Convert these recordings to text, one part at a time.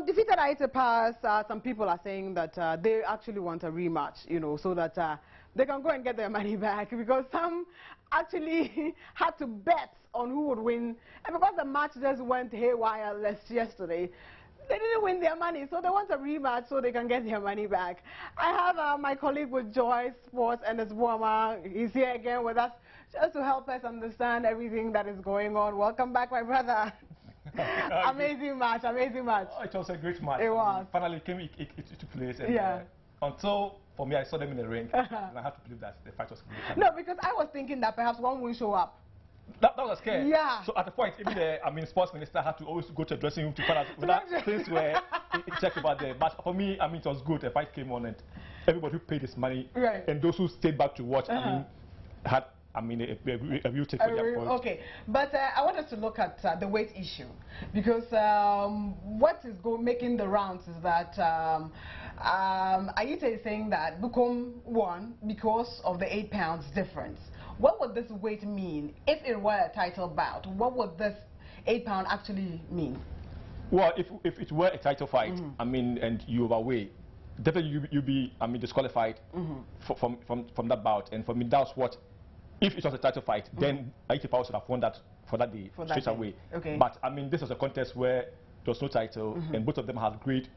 defeated Ayittey of Power, some people are saying that they actually want a rematch, you know, so that they can go and get their money back, because some actually had to bet on who would win, and because the match just went haywire yesterday, they didn't win their money, so they want a rematch so they can get their money back. I have my colleague with Joy Sports, and Buama. He's here again with us just to help us understand everything that is going on. Welcome back, my brother. Amazing match, amazing match. Oh, it was a great match. It was. Finally, it took place. And, yeah. Until, for me, I saw them in the ring, and I have to believe that the fight was great. No, because I was thinking that perhaps one will show up. That was scary. Yeah. So at the point, even the sports minister had to always go to the dressing room to find out whether things were checked about the match. For me, I mean, it was good. The fight came on, and everybody who paid his money, right, and those who stayed back to watch, I mean, had a real take for their point. Okay, but I wanted to look at the weight issue, because what is making the rounds is that Ayittey is saying that Bukum won because of the 8 pounds difference. What would this weight mean if it were a title bout? What would this 8 pound actually mean? Well, if it were a title fight, I mean, and you overweigh, definitely you'll be, I mean, disqualified from that bout. And for me, that's what. If it was a title fight, then Ayittey of Power should have won that for that day, straight away. Okay. But I mean, this was a contest where there was no title, and both of them had great.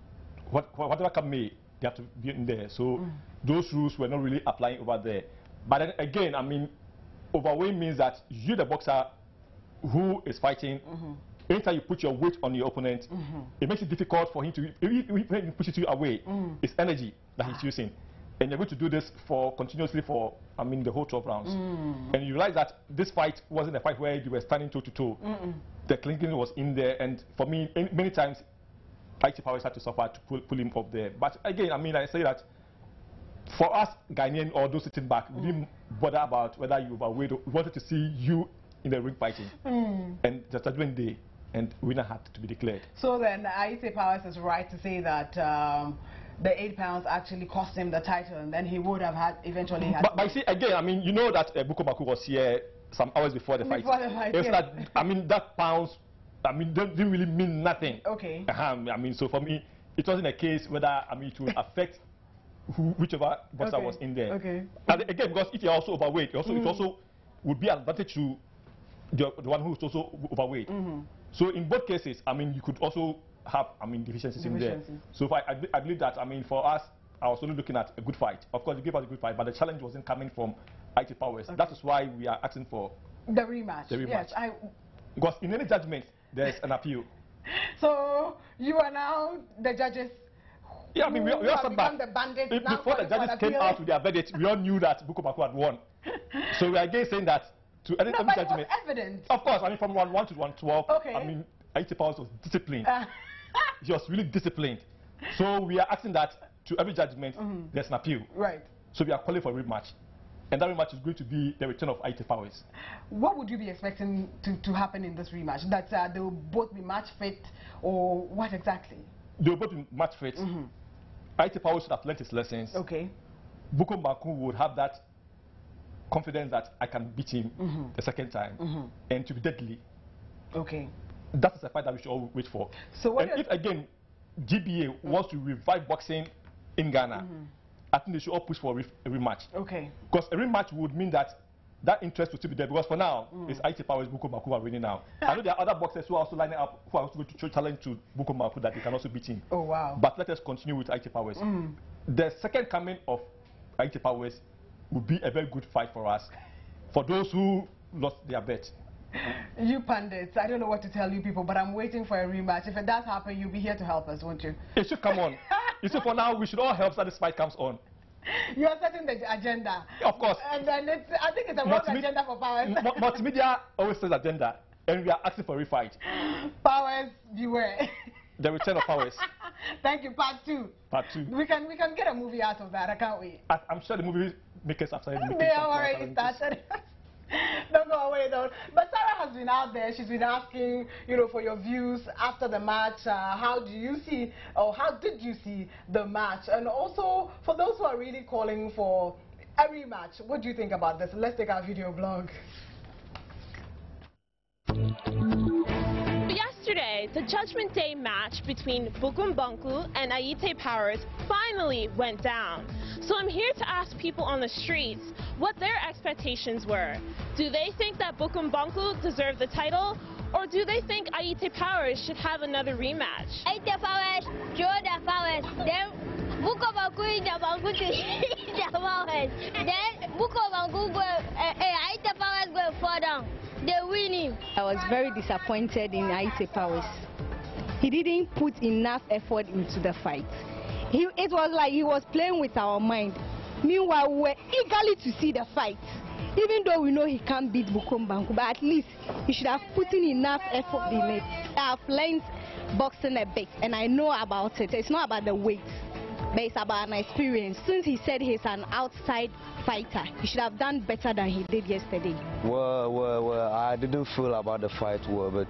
Whatever come may, they have to be in there. So those rules were not really applying over there. But then again, I mean, overweight means that you, the boxer who is fighting, anytime you put your weight on your opponent, it makes it difficult for him to, when he pushes you away, it's energy that he's using. And you're going to do this continuously for, I mean, the whole 12 rounds. And you realize that this fight wasn't a fight where you were standing toe to toe. The clinking was in there, and for me, many times, Ayittey of Power had to suffer to pull him off there. But again, I mean, I say that for us Ghanaian or those sitting back, we didn't bother about whether you overweight. We wanted to see you in the ring fighting. And the judgment day, and winner had to be declared. So then Ayittey of Power is right to say that the 8 pounds actually cost him the title, and then he would have eventually had. But see, again, I mean, you know that Banku was here some hours before the fight. It's that, I mean, that pounds, I mean, didn't really mean nothing. Okay. I mean, so for me, it wasn't a case whether, I mean, it would affect whichever boxer was in there. Okay. And again, because if you're also overweight, it also would be an advantage to the one who's also overweight. So in both cases, I mean, you could also have, I mean, deficiencies in there. So I believe that, I mean, for us, I was only looking at a good fight. Of course, you gave us a good fight, but the challenge wasn't coming from Ayittey of Power. That is why we are asking for the rematch. Yes, because in any judgment, there's an appeal. So you are now the judges. Yeah, I mean, we all sat back. Before the judges came out with their verdict, we all knew that Banku had won. So we are again saying that to any judgment. It was evident. Of course, I mean, from 1-1 to 112. Okay. I mean, Ayittey of Power was disciplined. He was really disciplined. So we are asking that to every judgment, there's an appeal. Right. So we are calling for a rematch. And that rematch is going to be the return of Ayittey of Power. What would you be expecting to happen in this rematch? That they will both be match fit, or what exactly? They will both be match fit. Ayittey of Power should have learned his lessons. Okay. Banku would have that confidence that I can beat him the second time, and to be deadly. Okay. That is a fight that we should all wait for. So and if again GBA wants to revive boxing in Ghana, I think they should all push for a rematch. Okay. Because a rematch would mean that interest will still be there. Because for now, it's Ayittey of Power, Banku are winning now. I know there are other boxers who are also lining up, who are also going to challenge to Banku that they can also beat him. Oh wow! But let us continue with Ayittey of Power. The second coming of Ayittey of Power would be a very good fight for us, for those who lost their bet. You pundits, I don't know what to tell you people, but I'm waiting for a rematch. If it does happen, you'll be here to help us, won't you? It should come on. You see, for now, we should all help so this fight comes on. You are setting the agenda. Of course. And then I think it's a wrong agenda for Powers. Multimedia always says agenda, and we are asking for a refight. Powers, beware. The return of Powers. Thank you. Part 2. Part 2. We can get a movie out of that, can't we? I'm sure the movie makers have started making. They have already started. Don't go away though. But Sarah has been out there. She's been asking, you know, for your views after the match. How do you see, or how did you see the match? And also, for those who are really calling for a rematch, what do you think about this? Let's take our video blog. Yesterday, the Judgment Day match between Banku and Ayittey of Power finally went down. So I'm here to ask people on the streets what their expectations were. Do they think that Banku deserved the title, or do they think Ayittey of Power should have another rematch? Ayittey of Power, show the powers. Then Banku is the Banku to the powers. Then Banku go, Ayittey of Power go fall down. They're winning. I was very disappointed in Ayittey of Power. He didn't put enough effort into the fight. It was like he was playing with our mind. Meanwhile, we were eagerly to see the fight. Even though we know he can't beat Banku, but at least he should have put in enough effort in it. I've learned boxing a bit, and I know about it. It's not about the weight, but it's about an experience. Since he said he's an outside fighter, he should have done better than he did yesterday. Well, I didn't feel about the fight well, but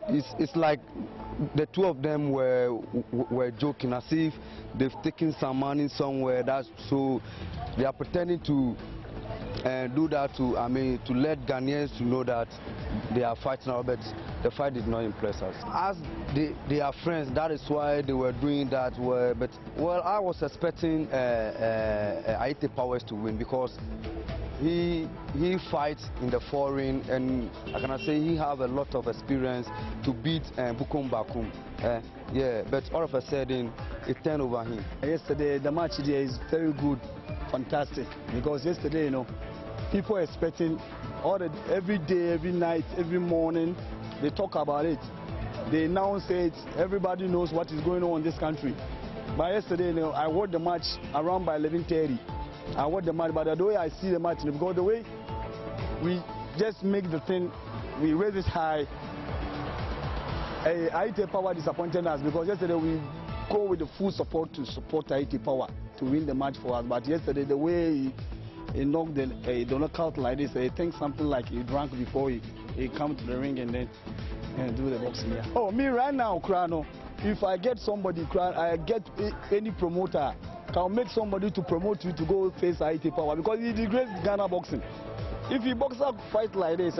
it's like the two of them were joking, as if they've taken some money somewhere. That's so they are pretending to do that to let Ghanaians to know that they are fighting out, but the fight did not impress us. As they are friends, that is why they were doing that. But I was expecting Ayittey of Power to win, because he fights in the foreign, and I can say he have a lot of experience to beat Banku. Yeah, but all of a sudden it turned over him. Yesterday the match there is very good, fantastic, because yesterday, people are expecting every day, every night, every morning they talk about it. They announce it. Everybody knows what is going on in this country. But yesterday, I watched the match around by 11:30. I watched the match, but the way I see the match, because the way we just make the thing, we raise it high. Ayittey of Power disappointed us, because yesterday we go with the full support to support Ayittey of Power to win the match for us. But yesterday, the way he knocked the knockout like this, I think something like he drank before he come to the ring and then do the boxing. Yeah. Oh, me right now, Krano, if I get somebody, I get any promoter, can make somebody to promote you to go face Ayittey of Power, because he degrades Ghana boxing. If you box up fight like this,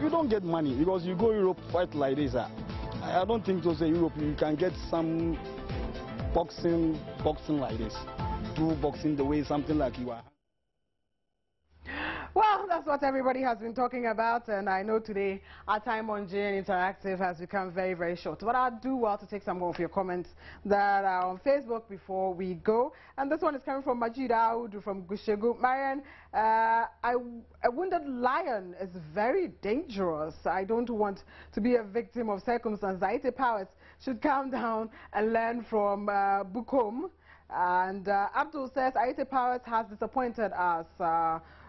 you don't get money, because you go Europe fight like this. I don't think to say Europe you can get some boxing like this. Do boxing the way something like you are. Well, that's what everybody has been talking about, and I know today our time on JN Interactive has become very, very short. But I'll do well to take some more of your comments that are on Facebook before we go. And this one is coming from Majid Aoud from Gushegu. Marian, a wounded lion is very dangerous. I don't want to be a victim of circumstances. Ayittey of Power should calm down and learn from Bukom. And Abdul says Ayittey of Power has disappointed us.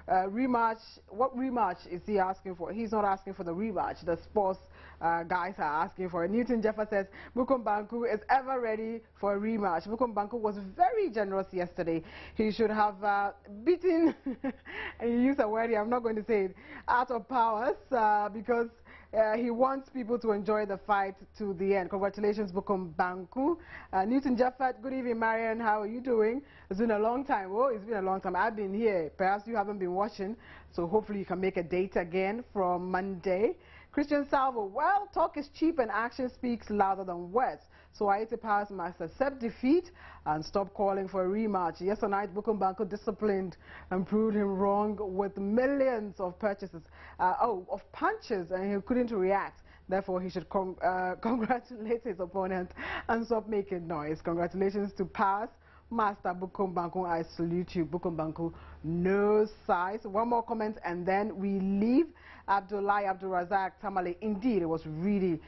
Rematch, what rematch is he asking for? He's not asking for the rematch. The sports guys are asking for it. Newton Jeffer says Banku is ever ready for a rematch. Banku was very generous yesterday. He should have beaten, and you use a word here, I'm not going to say it, out of Powers, because he wants people to enjoy the fight to the end. Congratulations, Banku. Newton Jaffat, good evening, Marian. How are you doing? It's been a long time. Oh, it's been a long time. I've been here. Perhaps you haven't been watching, so hopefully you can make a date again from Monday. Christian Salvo, well, talk is cheap and action speaks louder than words. So Ayittey of Power must accept defeat and stop calling for a rematch. Yesterday night, Banku disciplined and proved him wrong with millions of purchases, of punches, and he couldn't react. Therefore, he should congratulate his opponent and stop making noise. Congratulations to Powers. Master Banku, I salute you. Banku, no size. One more comment and then we leave. Abdullah Abdul Razak Tamale, indeed, I was really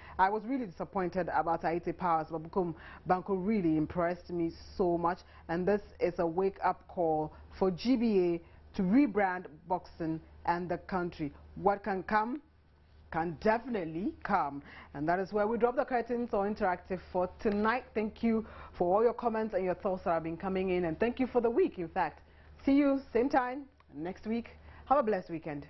disappointed about Ayittey of Power, but Banku really impressed me so much, and this is a wake-up call for GBA to rebrand boxing and the country. What can come can definitely come, and that is where we drop the curtains on Interactive for tonight. Thank you for all your comments and your thoughts that have been coming in, and thank you for the week. In fact, see you same time next week. Have a blessed weekend.